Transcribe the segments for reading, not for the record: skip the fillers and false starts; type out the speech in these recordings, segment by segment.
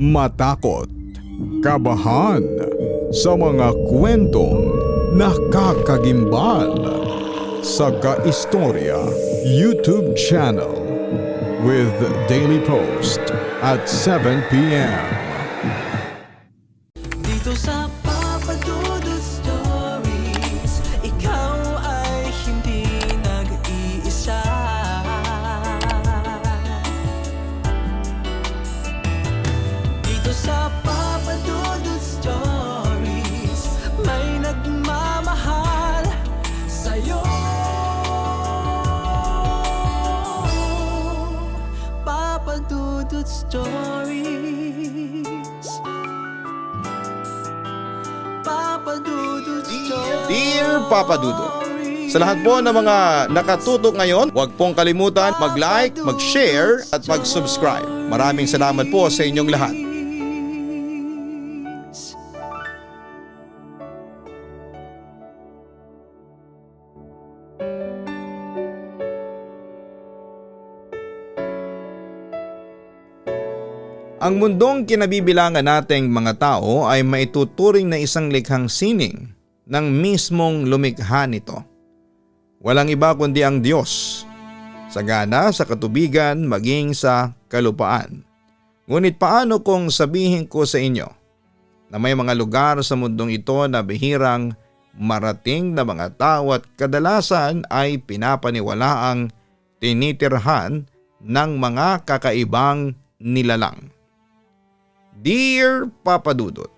matakot, kabahan sa mga kwentong nakakagimbal sa Kaistorya YouTube channel with daily post at 7 p.m. Dito sa Papa Dudut Stories, ikaw ay hindi nag-iisa. Dito sa Papa Dudut Stories, may nagmamahal sa'yo. Papa Dudut Stories. Papa Dudut Stories. Dear Papa Dudut, sa lahat po ng mga nakatutok ngayon, huwag pong kalimutan mag-like, mag-share at mag-subscribe. Maraming salamat po sa inyong lahat. Ang mundong kinabibilangan nating mga tao ay maituturing na isang likhang sining ng mismong lumikha nito. Walang iba kundi ang Diyos, sagana sa katubigan maging sa kalupaan. Ngunit paano kung sabihin ko sa inyo na may mga lugar sa mundong ito na bihirang marating na mga tao at kadalasan ay pinapaniwalaang tinitirhan ng mga kakaibang nilalang. Dear Papa Dudut,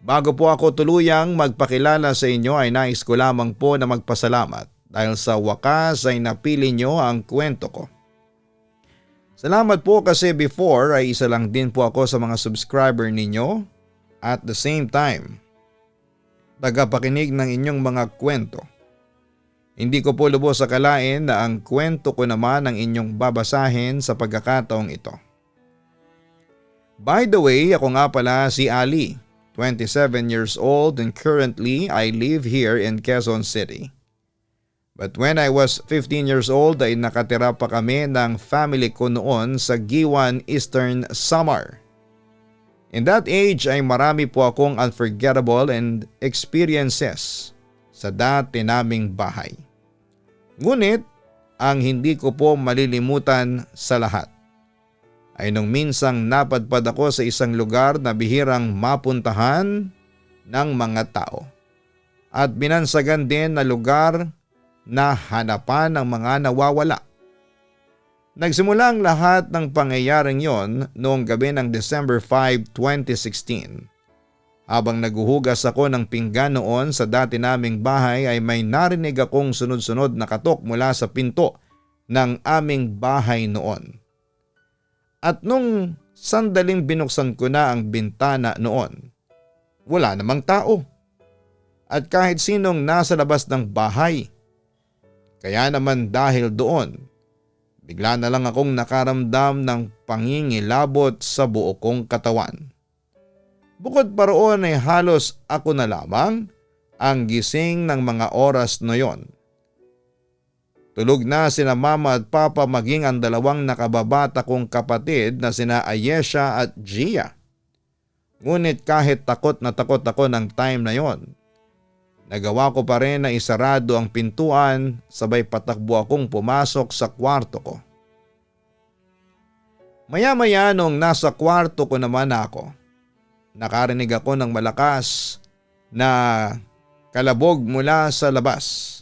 bago po ako tuluyang magpakilala sa inyo ay nais ko lamang po na magpasalamat dahil sa wakas ay napili nyo ang kwento ko. Salamat po kasi before ay isa lang din po ako sa mga subscriber ninyo at the same time, tagapakinig ng inyong mga kwento. Hindi ko po lubos akalain na ang kwento ko naman ang inyong babasahin sa pagkakataong ito. By the way, ako nga pala si Ali, 27 years old and currently I live here in Quezon City. But when I was 15 years old ay nakatira pa kami ng family ko noon sa Giwan, Eastern Samar. In that age ay marami po akong unforgettable and experiences sa dati naming bahay. Ngunit ang hindi ko po malilimutan sa lahat ay nung minsang napadpad ako sa isang lugar na bihirang mapuntahan ng mga tao. At binansagan din na lugar na hanapan ng mga nawawala. Nagsimula ang lahat ng pangyayaring yon noong gabi ng December 5, 2016. Habang naguhugas ako ng pinggan noon sa dati naming bahay ay may narinig akong sunod-sunod na katok mula sa pinto ng aming bahay noon. At nung sandaling binuksan ko na ang bintana noon, wala namang tao. At kahit sinong nasa labas ng bahay. Kaya naman dahil doon, bigla na lang akong nakaramdam ng pangingilabot sa buo kong katawan. Bukod pa roon ay halos ako na lamang ang gising ng mga oras na yon. Tulog na sina mama at papa maging ang dalawang nakababata kong kapatid na sina Ayesha at Gia. Ngunit kahit takot na takot ako ng time na yon, nagawa ko pa rin na isarado ang pintuan sabay patakbo akong pumasok sa kwarto ko. Maya-maya nung nasa kwarto ko naman ako, nakarinig ako ng malakas na kalabog mula sa labas.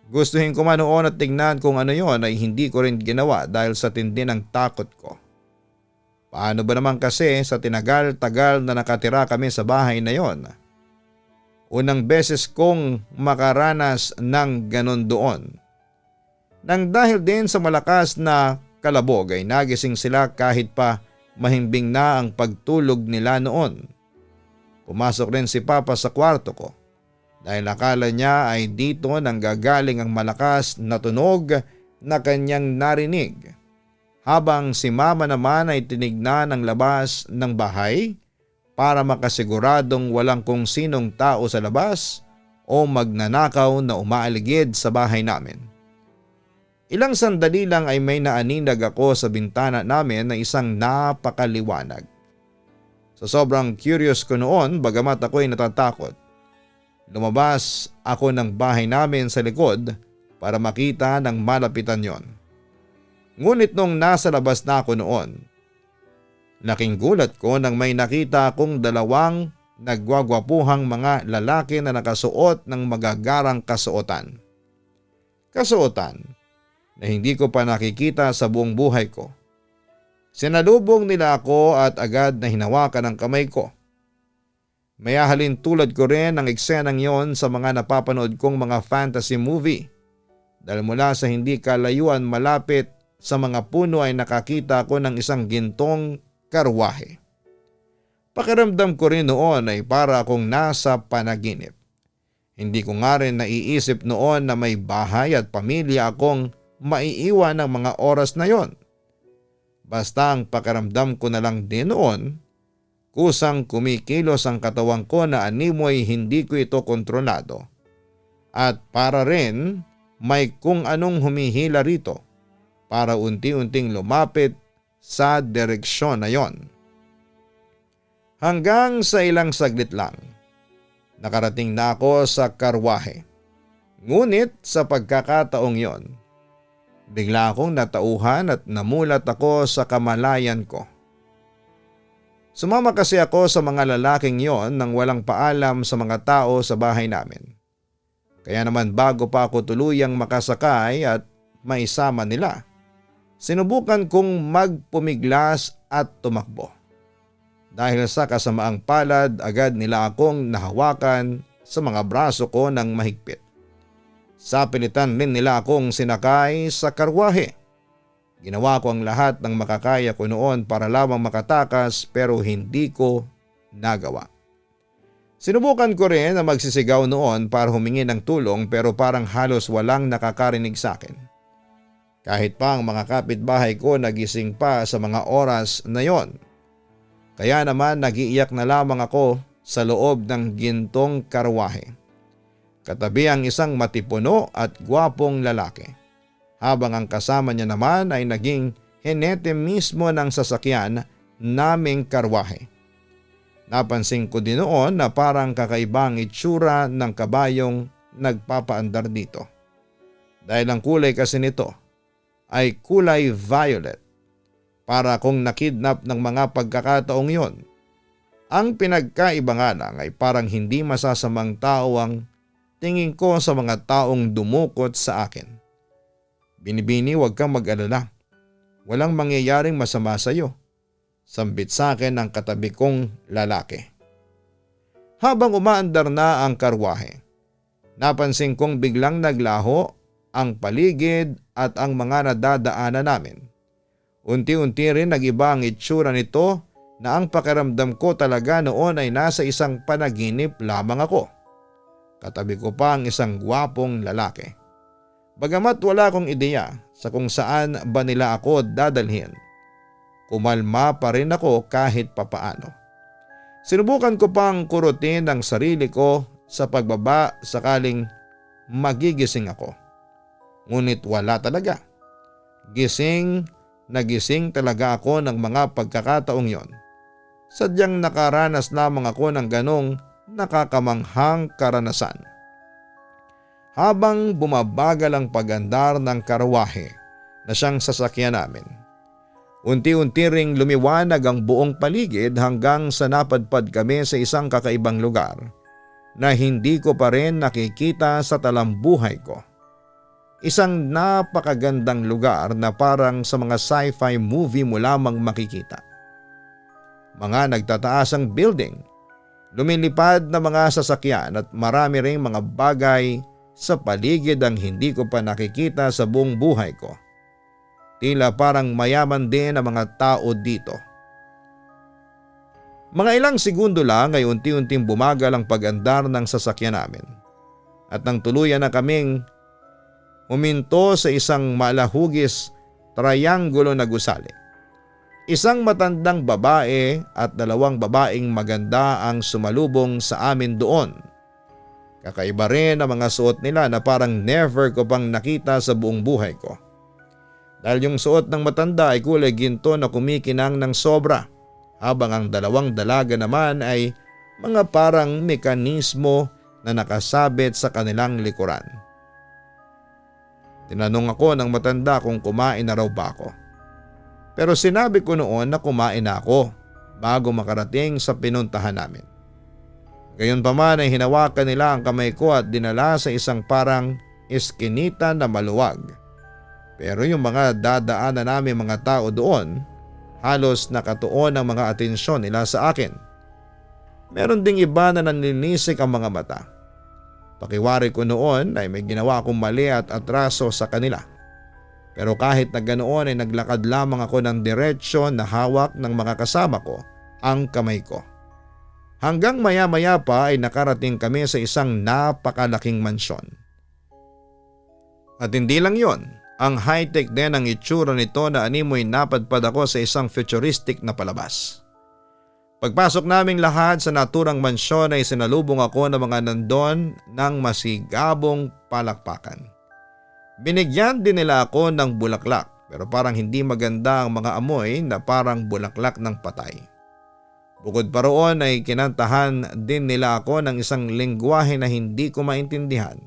Gustuhin ko man noon at tingnan kung ano yon ay hindi ko rin ginawa dahil sa tindi ng takot ko. Paano ba naman kasi sa tinagal-tagal na nakatira kami sa bahay na yon? Unang beses kong makaranas ng ganon doon. Nang dahil din sa malakas na kalabog ay nagising sila kahit pa mahimbing na ang pagtulog nila noon. Pumasok rin si Papa sa kwarto ko. Dahil akala niya ay dito nanggagaling ang malakas na tunog na kanyang narinig. Habang si Mama naman ay tinignan ang labas ng bahay para makasiguradong walang kung sinong tao sa labas o magnanakaw na umaaligid sa bahay namin. Ilang sandali lang ay may naaninag ako sa bintana namin na isang napakaliwanag. Sa sobrang curious ko noon, bagamat ako'y natatakot, lumabas ako ng bahay namin sa likod para makita ng malapitan yon. Ngunit nung nasa labas na ako noon, laking gulat ko nang may nakita akong dalawang nagwagwapuhang mga lalaki na nakasuot ng magagarang kasuotan. Kasuotan na hindi ko pa nakikita sa buong buhay ko. Sinalubong nila ako at agad na hinawakan ang kamay ko. Mayahalin tulad ko rin ang eksenang yon sa mga napapanood kong mga fantasy movie. Dahil mula sa hindi kalayuan malapit sa mga puno ay nakakita ko ng isang gintong karwahe. Pakiramdam ko rin noon ay para akong nasa panaginip. Hindi ko nga rin naiisip noon na may bahay at pamilya akong maiiwan ng mga oras na yon. Basta ang pakiramdam ko na lang din noon, kusang kumikilos ang katawan ko na animoy hindi ko ito kontrolado. At para rin may kung anong humihila rito para unti-unting lumapit sa direksyon na yon. Hanggang sa ilang saglit lang, nakarating na ako sa karwahe. Ngunit sa pagkakataong yon, bigla akong natauhan at namulat ako sa kamalayan ko. Sumama kasi ako sa mga lalaking yon nang walang paalam sa mga tao sa bahay namin. Kaya naman bago pa ako tuluyang makasakay at maisama nila, sinubukan kong magpumiglas at tumakbo. Dahil sa kasamaang palad, agad nila akong nahawakan sa mga braso ko ng mahigpit. Sa pilitan rin nila akong sinakay sa karwahe. Ginawa ko ang lahat ng makakaya ko noon para lamang makatakas pero hindi ko nagawa. Sinubukan ko rin na magsisigaw noon para humingi ng tulong pero parang halos walang nakakarinig sa akin. Kahit pa ang mga kapitbahay ko nagising pa sa mga oras na yon. Kaya naman nagiiyak na lamang ako sa loob ng gintong karwahe. Katabi ang isang matipuno at gwapong lalaki. Habang ang kasama niya naman ay naging hinete mismo ng sasakyan naming karwahe. Napansin ko din noon na parang kakaibang itsura ng kabayong nagpapaandar dito. Dahil ang kulay kasi nito ay kulay violet. Para kong nakidnap ng mga pagkakataong yon. Ang pinagkaiba nga lang ay parang hindi masasamang tao ang tingin ko sa mga taong dumukot sa akin. Binibini, huwag kang mag-alala. Walang mangyayaring masama sa iyo. Sambit sa akin ang katabi kong lalaki. Habang umaandar na ang karwahe, napansin kong biglang naglaho ang paligid at ang mga nadadaanan namin. Unti-unti rin nag-iba ang itsura nito na ang pakiramdam ko talaga noon ay nasa isang panaginip lamang ako. Katabi ko pa ang isang gwapong lalaki. Bagamat wala akong ideya sa kung saan ba nila ako dadalhin, kumalma pa rin ako kahit papaano. Sinubukan ko pang kurutin ang sarili ko sa pagbaba sakaling magigising ako. Ngunit wala talaga. Nagising talaga ako ng mga pagkakataong yon. Sadyang nakaranas lamang ako ng ganong nakakamanghang karanasan. Habang bumabagal ang pag-andar ng karwahe na siyang sasakyan namin, unti-unti ring lumiwanag ang buong paligid hanggang sa napadpad kami sa isang kakaibang lugar na hindi ko pa rin nakikita sa talambuhay ko. Isang napakagandang lugar na parang sa mga sci-fi movie mo lamang makikita. Mga nagtataasang building, lumilipad na mga sasakyan at marami ring mga bagay sa paligid ang hindi ko pa nakikita sa buong buhay ko. Tila parang mayaman din ang mga tao dito. Mga ilang segundo lang ay unti-unting bumagal ang pag-andar ng sasakyan namin. At nang tuluyan na kaming huminto sa isang malahugis triangulo na gusali. Isang matandang babae at dalawang babaeng maganda ang sumalubong sa amin doon. Kakaiba rin ang mga suot nila na parang never ko pang nakita sa buong buhay ko. Dahil yung suot ng matanda ay kulay ginto na kumikinang ng sobra, habang ang dalawang dalaga naman ay mga parang mekanismo na nakasabit sa kanilang likuran. Tinanong ako ng matanda kung kumain na raw ba ako. Pero sinabi ko noon na kumain na ako bago makarating sa pinuntahan namin. Gayunpaman ay hinawakan nila ang kamay ko at dinala sa isang parang eskinita na maluwag. Pero yung mga dadaanan namin mga tao doon, halos nakatuon ang mga atensyon nila sa akin. Meron ding iba na nanlinisik ang mga mata. Pakiwari ko noon ay may ginawa akong mali at atraso sa kanila. Pero kahit na ganoon ay naglakad lamang ako ng diretsyon na hawak ng mga kasama ko ang kamay ko. Hanggang maya-maya pa ay nakarating kami sa isang napakalaking mansyon. At hindi lang yon, ang high-tech din ang itsura nito na animoy napadpad ako sa isang futuristic na palabas. Pagpasok naming lahat sa naturang mansyon ay sinalubong ako ng mga nandon ng masigabong palakpakan. Binigyan din nila ako ng bulaklak pero parang hindi maganda ang mga amoy na parang bulaklak ng patay. Bukod pa roon ay kinantahan din nila ako ng isang lengguwahe na hindi ko maintindihan.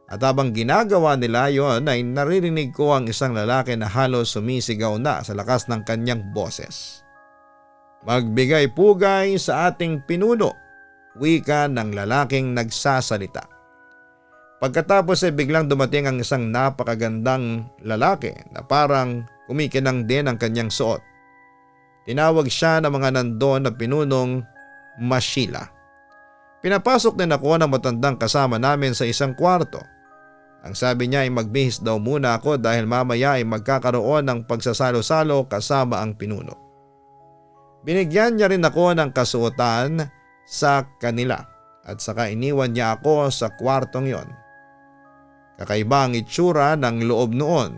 At habang ginagawa nila yon ay naririnig ko ang isang lalaki na halos sumisigaw na sa lakas ng kanyang boses. Magbigay pugay sa ating pinuno, wika ng lalaking nagsasalita. Pagkatapos ay biglang dumating ang isang napakagandang lalaki na parang kumikinang din ang kanyang suot. Tinawag siya ng mga nandon na pinunong Mashila. Pinapasok din ako ng matandang kasama namin sa isang kwarto. Ang sabi niya ay magbihis daw muna ako dahil mamaya ay magkakaroon ng pagsasalo-salo kasama ang pinuno. Binigyan niya rin ako ng kasuotan sa kanila at saka iniwan niya ako sa kwartong yon. Kakaiba ang itsura ng loob noon.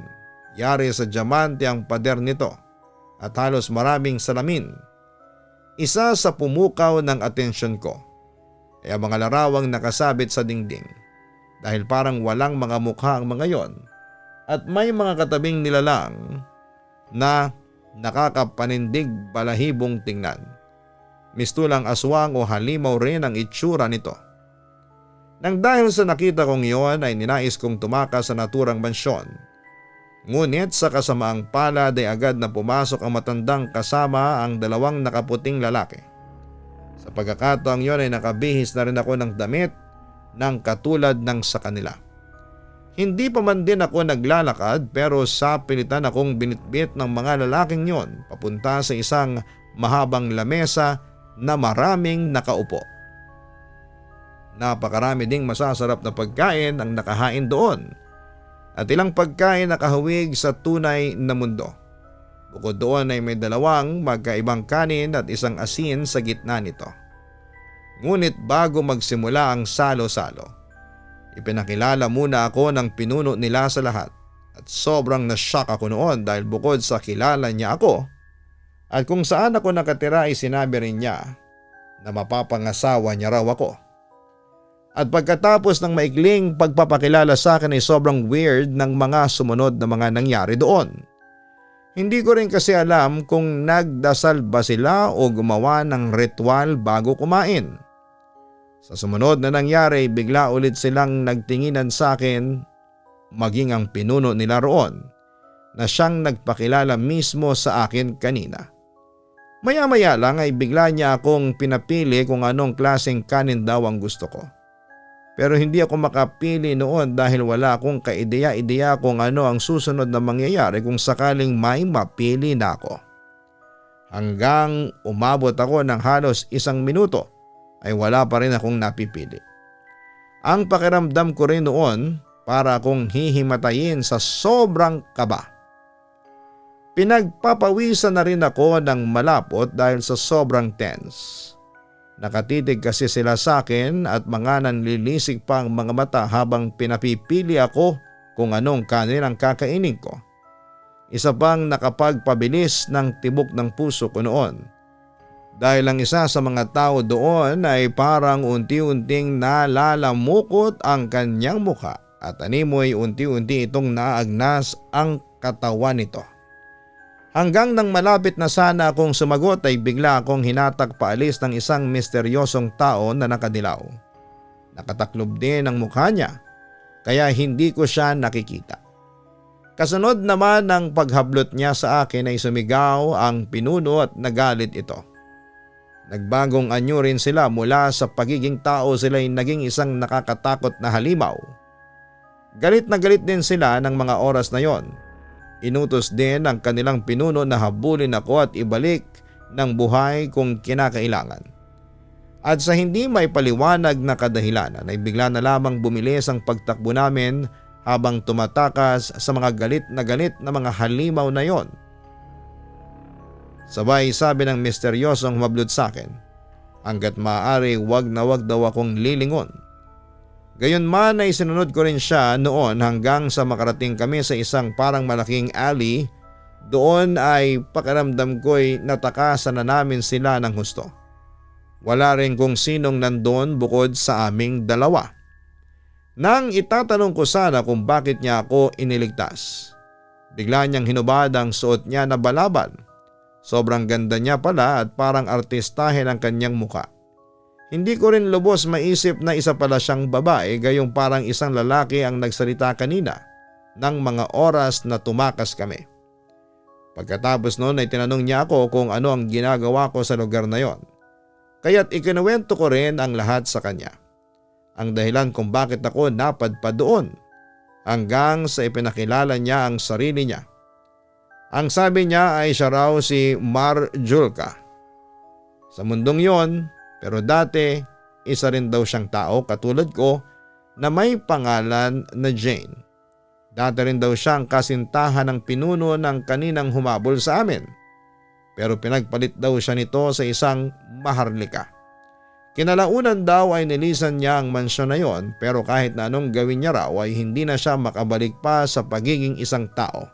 Yari sa diamante ang pader nito at halos maraming salamin. Isa sa pumukaw ng atensyon ko ay ang mga larawang nakasabit sa dingding dahil parang walang mga mukha ang mga yon at may mga katabing nilalang na nakakapanindig balahibong tingnan. Mistulang aswang o halimaw rin ang itsura nito. Nang dahil sa nakita kong iyon ay ninais kong tumakas sa naturang mansyon. Ngunit sa kasamaang palad ay agad na pumasok ang matandang kasama ang dalawang nakaputing lalaki. Sa pagkakataong iyon ay nakabihis na rin ako ng damit ng katulad ng sa kanila. Hindi pa man din ako naglalakad pero sa pilitan akong binitbit ng mga lalaking yon papunta sa isang mahabang lamesa na maraming nakaupo. Napakarami ding masasarap na pagkain ang nakahain doon at ilang pagkain nakahawig sa tunay na mundo. Bukod doon ay may dalawang magkaibang kanin at isang asin sa gitna nito. Ngunit bago magsimula ang salo-salo, ipinakilala muna ako ng pinuno nila sa lahat at sobrang na-shock ako noon dahil bukod sa kilala niya ako at kung saan ako nakatira ay sinabi rin niya na mapapangasawa niya raw ako. At pagkatapos ng maikling pagpapakilala sa akin ay sobrang weird ng mga sumunod na mga nangyari doon. Hindi ko rin kasi alam kung nagdasal ba sila o gumawa ng ritual bago kumain. Sa sumunod na nangyari bigla ulit silang nagtinginan sa akin maging ang pinuno nila roon na siyang nagpakilala mismo sa akin kanina. Maya-maya lang ay bigla niya akong pinapili kung anong klaseng kanin daw ang gusto ko. Pero hindi ako makapili noon dahil wala akong kaideya-ideya kung ano ang susunod na mangyayari kung sakaling may mapili na ako. Hanggang umabot ako ng halos 1 minuto ay wala pa rin akong napipili. Ang pakiramdam ko rin noon para akong hihimatayin sa sobrang kaba. Pinagpapawisan na rin ako ng malapot dahil sa sobrang tense. Nakatitig kasi sila sa akin at mga nanlilisik pa ang mga mata habang pinapipili ako kung anong kanin ang kakainin ko. Isa pang nakapagpabilis ng tibok ng puso ko noon. Dahil ang isa sa mga tao doon ay parang unti-unting nalalamukot ang kanyang mukha at animoy unti-unti itong naagnas ang katawan nito. Hanggang nang malapit na sana akong sumagot ay bigla akong hinatak paalis ng isang misteryosong tao na nakadilaw. Nakataklob din ang mukha niya kaya hindi ko siya nakikita. Kasunod naman ng paghablot niya sa akin ay sumigaw ang pinuno at nagalit ito. Nagbagong anyo rin sila mula sa pagiging tao, sila ay naging isang nakakatakot na halimaw. Galit na galit din sila ng mga oras na yon. Inutos din ang kanilang pinuno na habulin ako at ibalik ng buhay kung kinakailangan. At sa hindi may paliwanag na kadahilanan ay bigla na lamang bumilis ang pagtakbo namin habang tumatakas sa mga galit na mga halimaw na yon. Sabay sabi ng misteryosong humablot sa akin, hanggat maaari wag na wag daw akong lilingon. Gayunman ay sinunod ko rin siya noon hanggang sa makarating kami sa isang parang malaking alley. Doon ay pakiramdam ko'y natakasan na namin sila ng husto. Wala rin kung sinong nandun bukod sa aming dalawa. Nang itatanong ko sana kung bakit niya ako iniligtas, bigla niyang hinubad ang suot niya na balaban. Sobrang ganda niya pala at parang artistahin ang kanyang muka. Hindi ko rin lubos maisip na isa pala siyang babae, gayong parang isang lalaki ang nagsalita kanina ng mga oras na tumakas kami. Pagkatapos noon ay tinanong niya ako kung ano ang ginagawa ko sa lugar na yon. Kaya't ikinuwento ko rin ang lahat sa kanya. Ang dahilan kung bakit ako napadpad doon, hanggang sa ipinakilala niya ang sarili niya. Ang sabi niya ay siya raw si Mar Julka. Sa mundong yon, pero dati isa rin daw siyang tao katulad ko na may pangalan na Jane. Dati rin daw siyang kasintahan ng pinuno ng kaninang humabol sa amin. Pero pinagpalit daw siya nito sa isang maharlika. Kinalaunan daw ay nilisan niya ang mansyon na yon, pero kahit na anong gawin niya raw ay hindi na siya makabalik pa sa pagiging isang tao.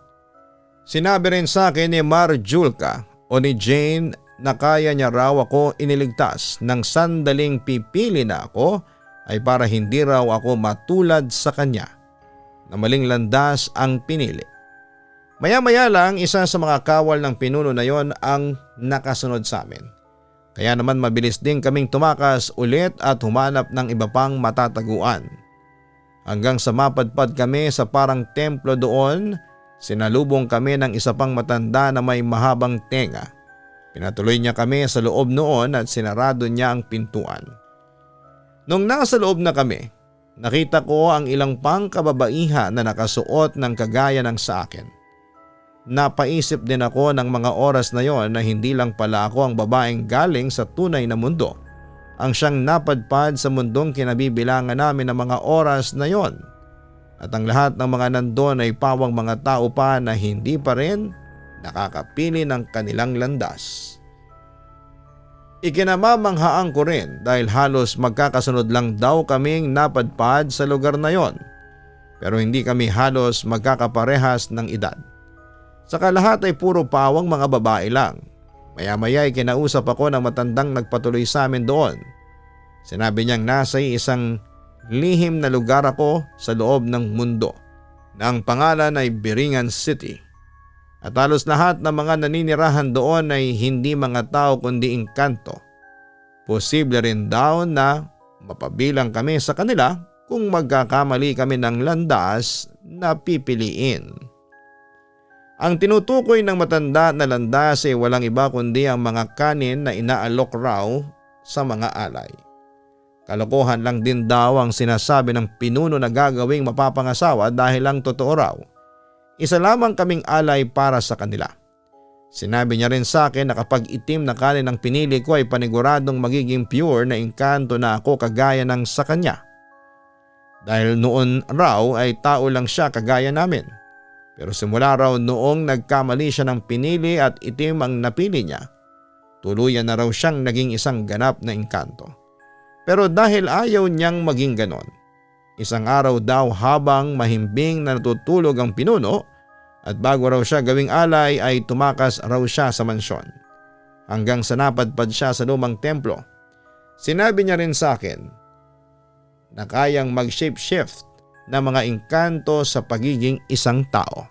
Sinabi rin sa akin ni Mar Julka o ni Jane na kaya niya raw ako iniligtas ng sandaling pipili na ako ay para hindi raw ako matulad sa kanya na maling landas ang pinili. Maya-maya lang isa sa mga kawal ng pinuno na yon ang nakasunod sa amin. Kaya naman mabilis din kaming tumakas ulit at humanap ng iba pang matataguan. Hanggang sa mapadpad kami sa parang templo doon, sinalubong kami ng isa pang matanda na may mahabang tenga. Pinatuloy niya kami sa loob noon at sinarado niya ang pintuan. Nung nasa loob na kami, nakita ko ang ilang pang kababaihan na nakasuot ng kagaya ng sa akin. Napaisip din ako ng mga oras na yon na hindi lang pala ako ang babaeng galing sa tunay na mundo, ang siyang napadpad sa mundong kinabibilangan namin ng mga oras na yon. At ang lahat ng mga nandun ay pawang mga tao pa na hindi pa rin nakakapili ng kanilang landas. Ikinamamanghaan ko rin dahil halos magkakasunod lang daw kaming napadpad sa lugar na yon, pero hindi kami halos magkakaparehas ng edad. Saka lahat ay puro pawang mga babae lang. Maya-maya ay kinausap ako ng matandang nagpatuloy sa amin doon. Sinabi niyang nasa isang lihim na lugar ako sa loob ng mundo na ang pangalan ay Biringan City. At halos lahat ng mga naninirahan doon ay hindi mga tao kundi engkanto. Posible rin daw na mapabilang kami sa kanila kung magkakamali kami ng landas na pipiliin. Ang tinutukoy ng matanda na landas ay walang iba kundi ang mga kanin na inaalok raw sa mga alay. Kalokohan lang din daw ang sinasabi ng pinuno na gagawing mapapangasawa dahil lang totoo raw. Isa lamang kaming alay para sa kanila. Sinabi niya rin sa akin na kapag itim na kanin ang pinili ko ay paniguradong magiging pure na engkanto na ako kagaya ng sa kanya. Dahil noon raw ay tao lang siya kagaya namin. Pero simula raw noong nagkamali siya ng pinili at itim ang napili niya, tuluyan na raw siyang naging isang ganap na engkanto. Pero dahil ayaw niyang maging ganon, isang araw daw habang mahimbing na natutulog ang pinuno at bago raw siya gawing alay ay tumakas raw siya sa mansyon. Hanggang sa napadpad siya sa lumang templo. Sinabi niya rin sa akin na kayang mag-shape-shift na mga engkanto sa pagiging isang tao.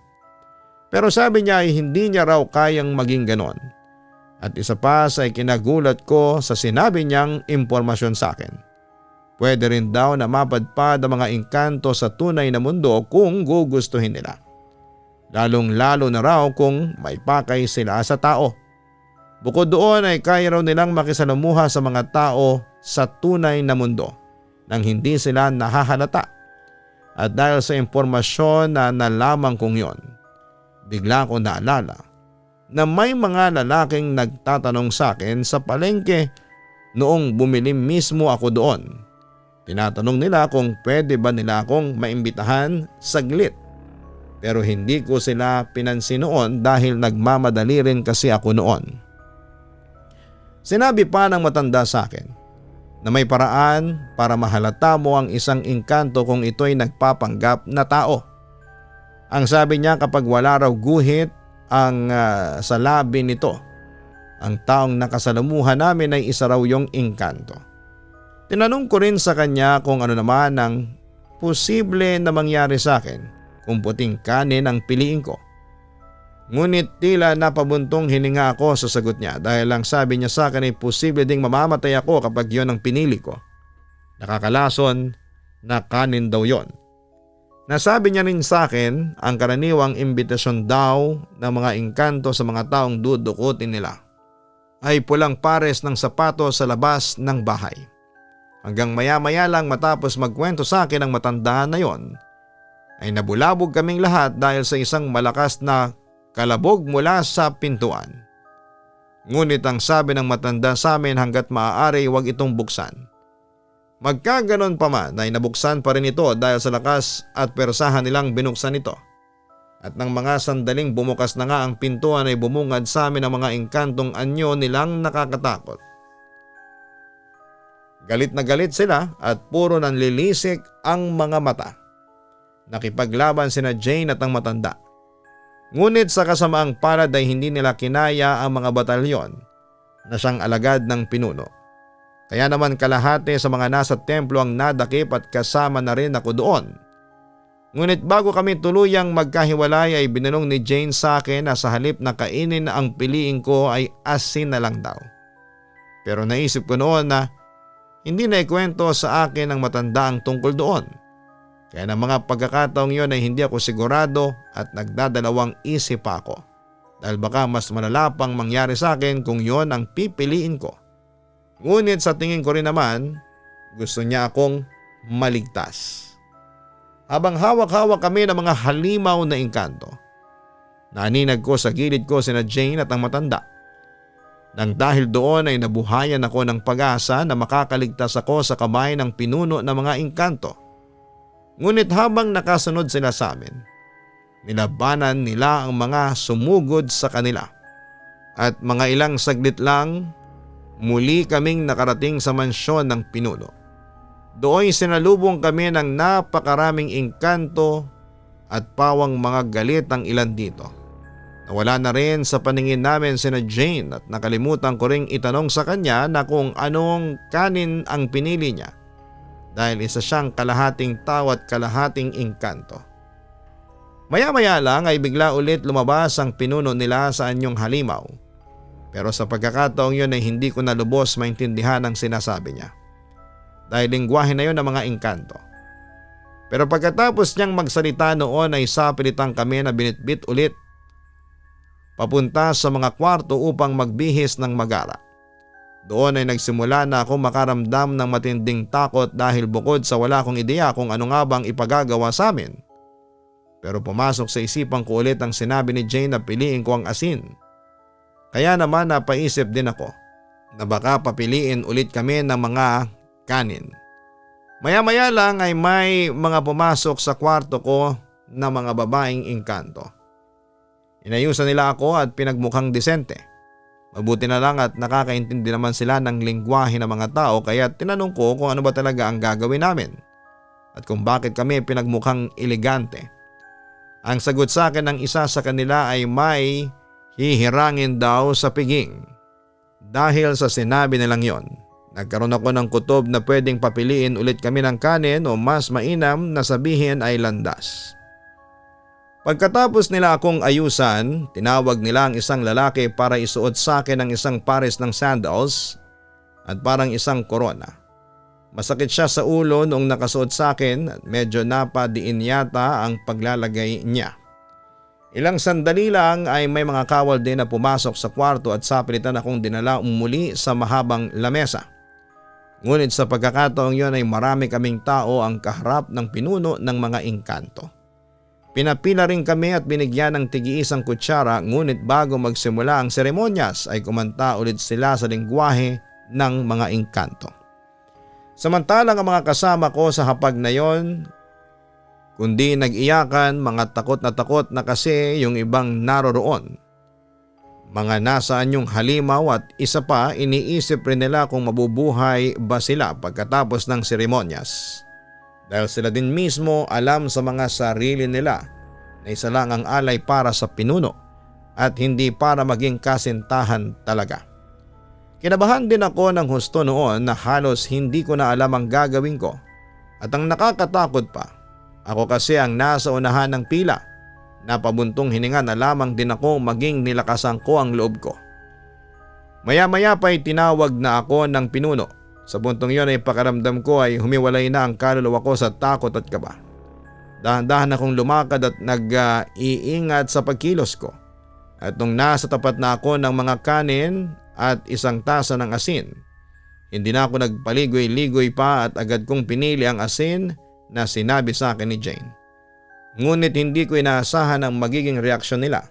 Pero sabi niya ay hindi niya raw kayang maging ganon. At isa pa sa ikinagulat ko sa sinabi niyang impormasyon sa akin. Pwede rin daw na mapadpad ang mga engkanto sa tunay na mundo kung gugustuhin nila. Lalong lalo na raw kung may pakay sila sa tao. Bukod doon ay kaya raw nilang makisalamuha sa mga tao sa tunay na mundo nang hindi sila nahahalata. At dahil sa impormasyon na nalaman kong yon, bigla ko naalala na may mga lalaking nagtatanong sa akin sa palengke noong bumili mismo ako doon. Tinatanong nila kung pwede ba nila akong maimbitahan saglit. Pero hindi ko sila pinansin noon dahil nagmamadali rin kasi ako noon. Sinabi pa ng matanda sa akin na may paraan para mahalata mo ang isang engkanto kung ito'y nagpapanggap na tao. Ang sabi niya kapag wala raw guhit ang sa labi nito, ang taong nakasalamuhan namin ay isa raw yung engkanto. Tinanong ko rin sa kanya kung ano naman ang posible na mangyari sa akin kung puting kanin ang piliin ko. Ngunit tila napabuntong hininga ako sa sagot niya dahil ang sabi niya sa akin ay posible ding mamamatay ako kapag yon ang pinili ko. Nakakalason na kanin daw yon. Nasabi niya rin sa akin ang karaniwang imbitasyon daw ng mga engkanto sa mga taong dudukutin nila ay pulang pares ng sapatos sa labas ng bahay. Hanggang maya-maya lang matapos magkwento sa akin ang matandaan na yon, ay nabulabog kaming lahat dahil sa isang malakas na kalabog mula sa pintuan. Ngunit ang sabi ng matanda sa amin hanggat maaari huwag itong buksan. Magkaganon pa man ay nabuksan pa rin ito dahil sa lakas at persahan nilang binuksan ito. At nang mga sandaling bumukas na nga ang pintuan ay bumungad sa amin ang mga engkantong anyo nilang nakakatakot. Galit na galit sila at puro nanlilisik ang mga mata. Nakipaglaban sina Jane at ang matanda. Ngunit sa kasamaang palad ay hindi nila kinaya ang mga batalyon na siyang alagad ng pinuno. Kaya naman kalahati sa mga nasa templo ang nadakip at kasama na rin ako doon. Ngunit bago kami tuluyang magkahiwalay ay binanong ni Jane sa akin na sa halip na kainin ang piliin ko ay asin na lang daw. Pero naisip ko noon na hindi na ikwento sa akin ang matanda ang tungkol doon. Kaya ng mga pagkakataong yon ay hindi ako sigurado at nagdadalawang isip pa ako. Dahil baka mas malala pang mangyari sa akin kung yon ang pipiliin ko. Ngunit sa tingin ko rin naman, gusto niya akong maligtas. Habang hawak-hawak kami ng mga halimaw na engkanto, naninag ko sa gilid ko sina Jane at ang matanda. Nang dahil doon ay nabuhayan ako ng pag-asa na makakaligtas ako sa kamay ng pinuno ng mga engkanto. Ngunit habang nakasunod sila sa amin, nilabanan nila ang mga sumugod sa kanila. At mga ilang saglit lang, muli kaming nakarating sa mansyon ng pinuno. Doon sinalubong kami ng napakaraming engkanto at pawang mga galit ang ilan dito. Nawala na rin sa paningin namin sina Jane at nakalimutan ko ring itanong sa kanya na kung anong kanin ang pinili niya dahil isa siyang kalahating tao at kalahating engkanto. Maya-maya lang ay bigla ulit lumabas ang pinuno nila sa anyong halimaw. Pero sa pagkakataong yun ay hindi ko na lubos maintindihan ang sinasabi niya. Dahil lingwahe na yun ng mga engkanto. Pero pagkatapos niyang magsalita noon ay sapilitan kami na binitbit ulit papunta sa mga kwarto upang magbihis ng magara. Doon ay nagsimula na ako makaramdam ng matinding takot dahil bukod sa wala akong ideya kung ano nga bang ipagagawa sa amin. Pero pumasok sa isipan ko ulit ang sinabi ni Jane na piliin ko ang asin. Kaya naman napaisip din ako na baka papiliin ulit kami ng mga kanin. Maya-maya lang ay may mga pumasok sa kwarto ko na mga babaeng engkanto. Inayusan nila ako at pinagmukhang disente. Mabuti na lang at nakakaintindi naman sila ng lingwahe ng mga tao kaya tinanong ko kung ano ba talaga ang gagawin namin at kung bakit kami pinagmukhang elegante. Ang sagot sa akin ng isa sa kanila ay may hihirangin daw sa piging. Dahil sa sinabi nilang yon, nagkaroon ako ng kutob na pwedeng papiliin ulit kami ng kanin o mas mainam na sabihin ay landas. Pagkatapos nila akong ayusan, tinawag nila ang isang lalaki para isuot sa akin ang isang pares ng sandals at parang isang korona. Masakit siya sa ulo noong nakasuot sa akin at medyo napadiin yata ang paglalagay niya. Ilang sandali lang ay may mga kawal din na pumasok sa kwarto at sapilitan akong dinala muli sa mahabang lamesa. Ngunit sa pagkakataong yon ay marami kaming tao ang kaharap ng pinuno ng mga engkanto. Pinapila rin kami at binigyan ng tigiisang kutsara, ngunit bago magsimula ang seremonyas ay kumanta ulit sila sa lengguwahe ng mga engkanto. Samantalang ang mga kasama ko sa hapag na yon, kundi nag-iyakan, mga takot na kasi yung ibang naroroon. Mga nasaan yung halimaw at isa pa, iniisip rin nila kung mabubuhay ba sila pagkatapos ng seremonyas. Dahil sila din mismo alam sa mga sarili nila na isa lang ang alay para sa pinuno at hindi para maging kasintahan talaga. Kinabahan din ako ng husto noon na halos hindi ko na alam ang gagawin ko, at ang nakakatakot pa, ako kasi ang nasa unahan ng pila. Napabuntong hininga na lamang din ako maging nilakasan ko ang loob ko. Maya-maya pa ay tinawag na ako ng pinuno. Sa puntong yon ay pakaramdam ko ay humiwalay na ang kaluluwa ko sa takot at kaba. Dahan-dahan akong lumakad at nag-iingat sa pagkilos ko. At nung nasa tapat na ako ng mga kanin at isang tasa ng asin, hindi na ako nagpaligoy-ligoy pa at agad kong pinili ang asin na sinabi sa akin ni Jane. Ngunit hindi ko inaasahan ang magiging reaksyon nila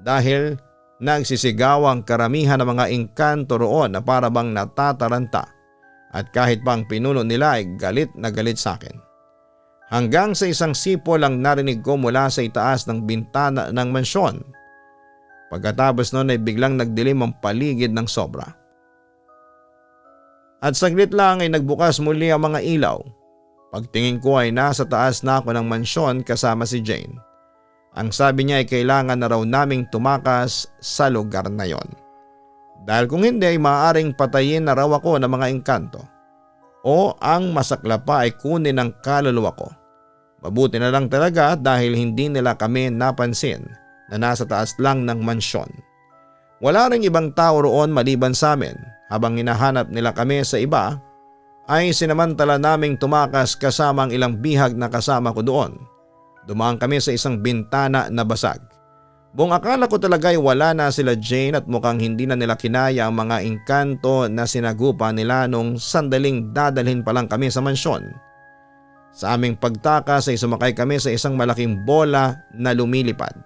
dahil nagsisigaw ang karamihan ng mga engkanto roon na para bang natataranta. At kahit pa ang pinuno nila ay galit na galit sa akin. Hanggang sa isang sipol ang narinig ko mula sa itaas ng bintana ng mansyon. Pagkatapos noon ay biglang nagdilim ang paligid ng sobra. At saglit lang ay nagbukas muli ang mga ilaw. Pagtingin ko ay nasa taas na ako ng mansyon kasama si Jane. Ang sabi niya ay kailangan na raw naming tumakas sa lugar na yon. Dahil kung hindi ay maaaring patayin na raw ako ng mga engkanto. O ang masakla pa ay kunin ang kaluluwa ko. Mabuti na lang talaga dahil hindi nila kami napansin na nasa taas lang ng mansyon. Wala ring ibang tao roon maliban sa amin. Habang hinahanap nila kami sa iba, ay sinamantala naming tumakas kasama ang ilang bihag na kasama ko doon. Dumaan kami sa isang bintana na basag. Buong akala ko talaga ay wala na sila Jane at mukhang hindi na nila kinaya ang mga engkanto na sinagupa nila nung sandaling dadalhin pa lang kami sa mansyon. Sa aming pagtakas ay sumakay kami sa isang malaking bola na lumilipad.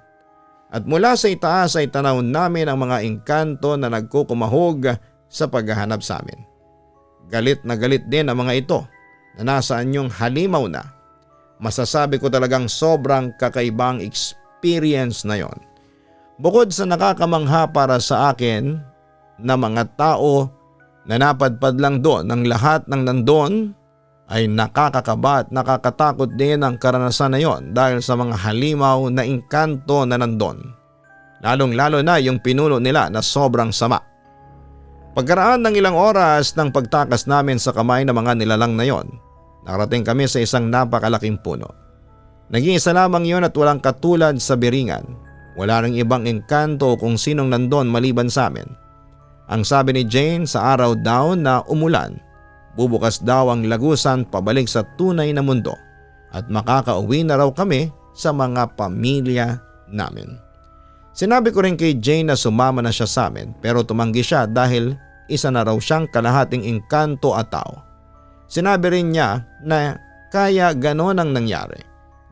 At mula sa itaas ay tanaw namin ang mga engkanto na nagkukumahog sa paghahanap sa amin. Galit na galit din ang mga ito na nasaan yung halimaw na. Masasabi ko talagang sobrang kakaibang experience na yon. Bukod sa nakakamangha para sa akin na mga tao na napadpad lang doon, ang lahat ng nandun ay nakakakaba at nakakatakot din ang karanasan na yon dahil sa mga halimaw na engkanto na nandun. Lalong-lalo na yung pinuno nila na sobrang sama. Pagkaraan ng ilang oras ng pagtakas namin sa kamay ng mga nilalang na yon, nakarating kami sa isang napakalaking puno. Naging isa lamang yon at walang katulad sa Biringan. Wala ring ibang engkanto kung sinong nandun maliban sa amin. Ang sabi ni Jane, sa araw daw na umulan, bubukas daw ang lagusan pabalik sa tunay na mundo at makakauwi na raw kami sa mga pamilya namin. Sinabi ko rin kay Jane na sumama na siya sa amin pero tumanggi siya dahil isa na raw siyang kalahating engkanto at tao. Sinabi rin niya na kaya ganon ang nangyari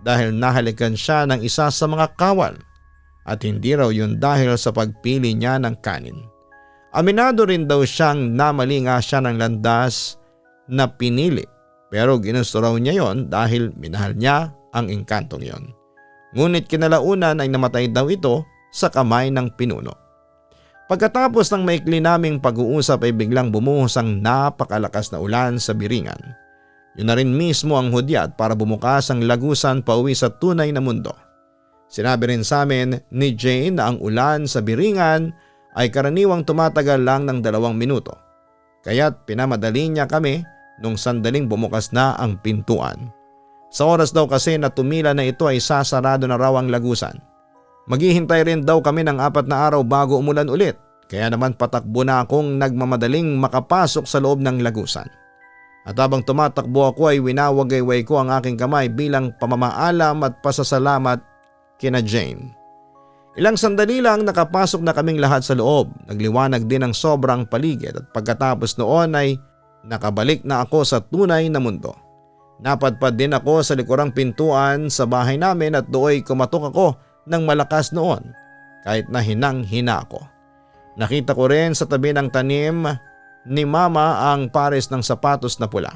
dahil nahalikan siya ng isa sa mga kawal. At hindi raw yun dahil sa pagpili niya ng kanin. Aminado rin daw siyang namali nga siya ng landas na pinili. Pero ginusto raw niya yon dahil minahal niya ang engkantong yon. Ngunit kinalaunan ay namatay daw ito sa kamay ng pinuno. Pagkatapos ng maikli naming pag-uusap ay biglang bumuhos ang napakalakas na ulan sa Biringan. Yun na rin mismo ang hudyat para bumukas ang lagusan pauwi sa tunay na mundo. Sinabi rin sa amin ni Jane na ang ulan sa Biringan ay karaniwang tumatagal lang ng 2 minuto. Kaya't pinamadali niya kami nung sandaling bumukas na ang pintuan. Sa oras daw kasi na tumila na ito ay sasarado na raw ang lagusan. Maghihintay rin daw kami ng 4 na araw bago umulan ulit. Kaya naman patakbo na akong nagmamadaling makapasok sa loob ng lagusan. At habang tumatakbo ako ay winawagayway ko ang aking kamay bilang pamamaalam at pasasalamat kina Jane. Ilang sandali lang nakapasok na kaming lahat sa loob. Nagliwanag din ang sobrang paligid at pagkatapos noon ay nakabalik na ako sa tunay na mundo. Napadpad din ako sa likurang pintuan sa bahay namin at dooy kumatok ako ng malakas noon kahit na hinang-hina ako. Nakita ko rin sa tabi ng tanim ni Mama ang pares ng sapatos na pula.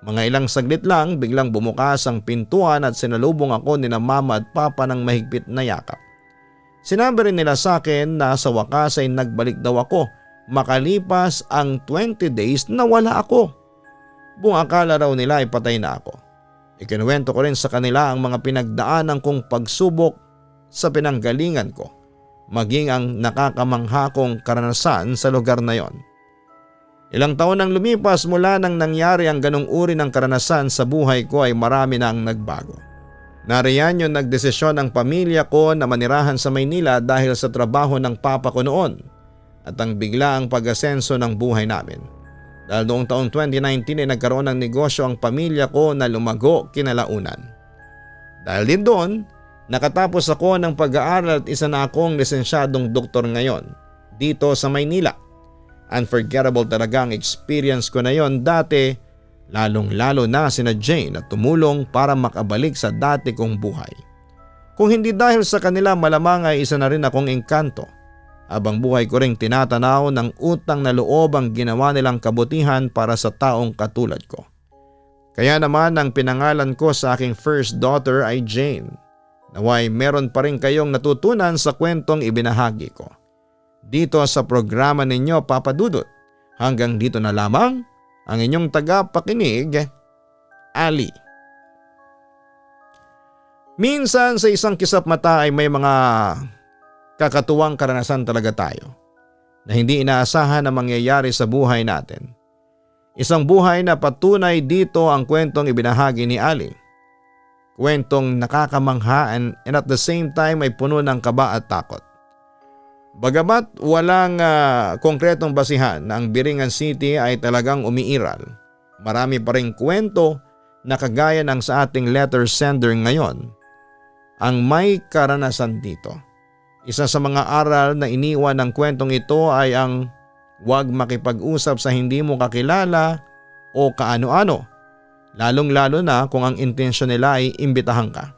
Mga ilang saglit lang biglang bumukas ang pintuan at sinalubong ako ni na Mama at Papa ng mahigpit na yakap. Sinabi rin nila sa akin na sa wakas ay nagbalik daw ako makalipas ang 20 days na wala ako. Buong akala raw nila ay patay na ako. Ikinuwento ko rin sa kanila ang mga pinagdaanan kong pagsubok sa pinanggalingan ko, maging ang nakakamangha kong karanasan sa lugar na yon. Ilang taon nang lumipas mula nang nangyari ang ganong uri ng karanasan sa buhay ko ay marami na ang nagbago. Nariyan yung nagdesisyon ng pamilya ko na manirahan sa Maynila dahil sa trabaho ng papa ko noon at ang biglaang pag-asenso ng buhay namin. Dahil noong taong 2019 ay nagkaroon ng negosyo ang pamilya ko na lumago kinalaunan. Dahil din doon, nakatapos ako ng pag-aaral at isa na akong lisensyadong doktor ngayon dito sa Maynila. Unforgettable talaga ang experience ko na yon dati, lalong-lalo na sina Jane at tumulong para makabalik sa dati kong buhay. Kung hindi dahil sa kanila malamang ay isa na rin akong engkanto. Habang buhay ko ring tinatanaw ng utang na loob ang ginawa nilang kabutihan para sa taong katulad ko. Kaya naman ang pinangalan ko sa aking first daughter ay Jane. Naway meron pa rin kayong natutunan sa kwentong ibinahagi ko. Dito sa programa ninyo Papa Dudut. Hanggang dito na lamang ang inyong tagapakinig, Ali. Minsan sa isang kisap mata ay may mga kakatuwang karanasan talaga tayo na hindi inaasahan na mangyayari sa buhay natin. Isang buhay na patunay dito ang kwentong ibinahagi ni Ali. Kwentong nakakamangha and at the same time ay puno ng kaba at takot. Bagamat walang konkretong basihan na ang Biringan City ay talagang umiiral, marami pa ring kwento na kagaya ng sa ating letter sender ngayon ang may karanasan dito. Isa sa mga aral na iniwan ng kwentong ito ay ang huwag makipag-usap sa hindi mo kakilala o kaano-ano, lalong-lalo na kung ang intensyon nila ay imbitahan ka.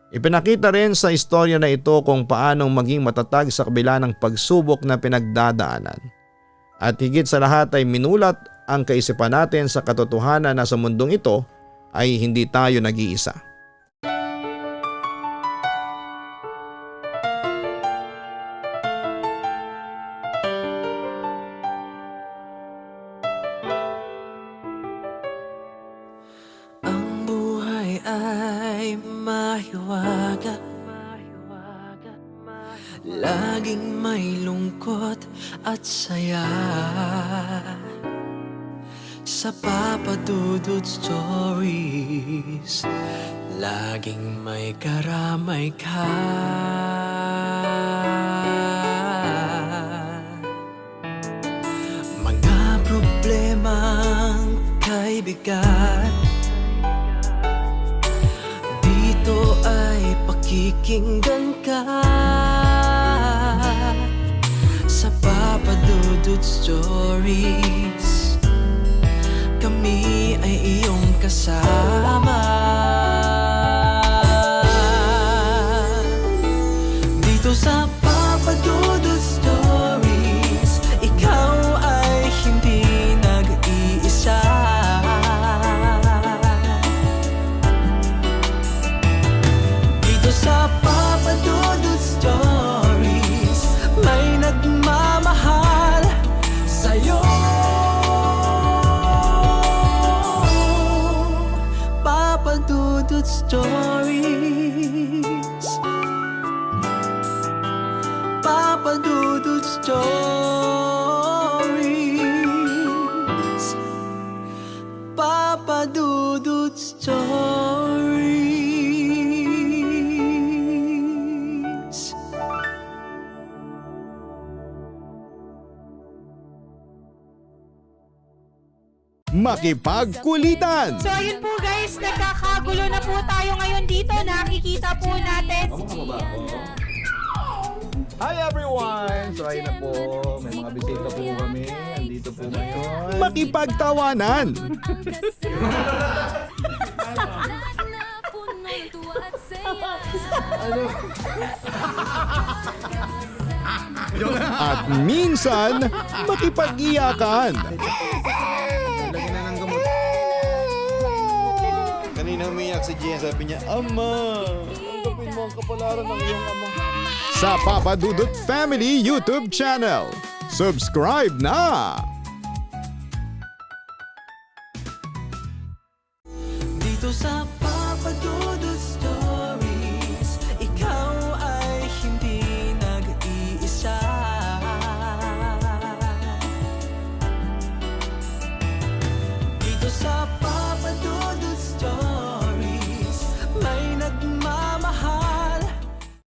Ipinakita rin sa istorya na ito kung paanong maging matatag sa kabila ng pagsubok na pinagdadaanan. At higit sa lahat ay minulat ang kaisipan natin sa katotohanan na sa mundong ito ay hindi tayo nag-iisa. Laging may lungkot at saya sa Papa Dudut Stories. Laging may karamay ka. Mga problemang kay bigat, dito ay pakikinggan ka. Sa Papa Dudut Stories, kami ay iyong kasama. Dito sa Papa Dudut Stories, ikaw ay hindi nag-iisa. Dito sa Papa Dudut Stories, may nagmamahal sa'yo. Papa Dudut Stories, Papa Dudut Stories, Papa Dudut Stories. makipagkulitan. So ayun po guys, nagkakagulo na po tayo ngayon dito. Nakikita po natin. Hi everyone! So ayun na po, may mga bisita po kami. Andito po ngayon. Makipagtawanan. At minsan, makipag-iyakan. Lagyan na ng gamot. Kanina umiyak si Gian, sabi niya, Ama, tanggapin mo ang kapalaran ng iyong ama. Sa Papa Dudut Family YouTube channel. Subscribe na!